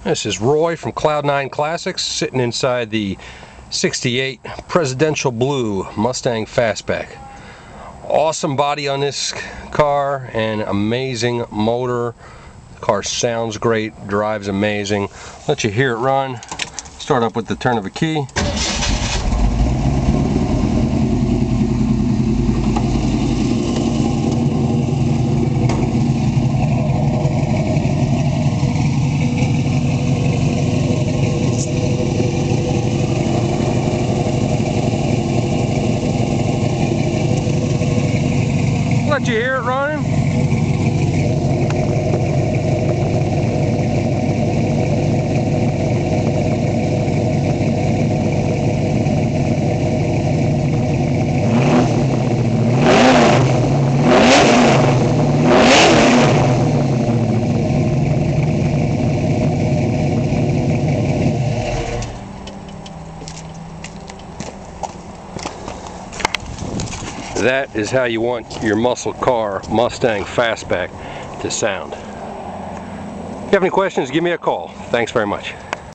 This is Roy from Cloud9 Classics sitting inside the 68 Presidential Blue Mustang Fastback. Awesome body on this car and amazing motor. The car sounds great, drives amazing. Let you hear it run. Start up with the turn of a key. Let you hear it running. That is how you want your muscle car Mustang Fastback to sound. If you have any questions, give me a call. Thanks very much.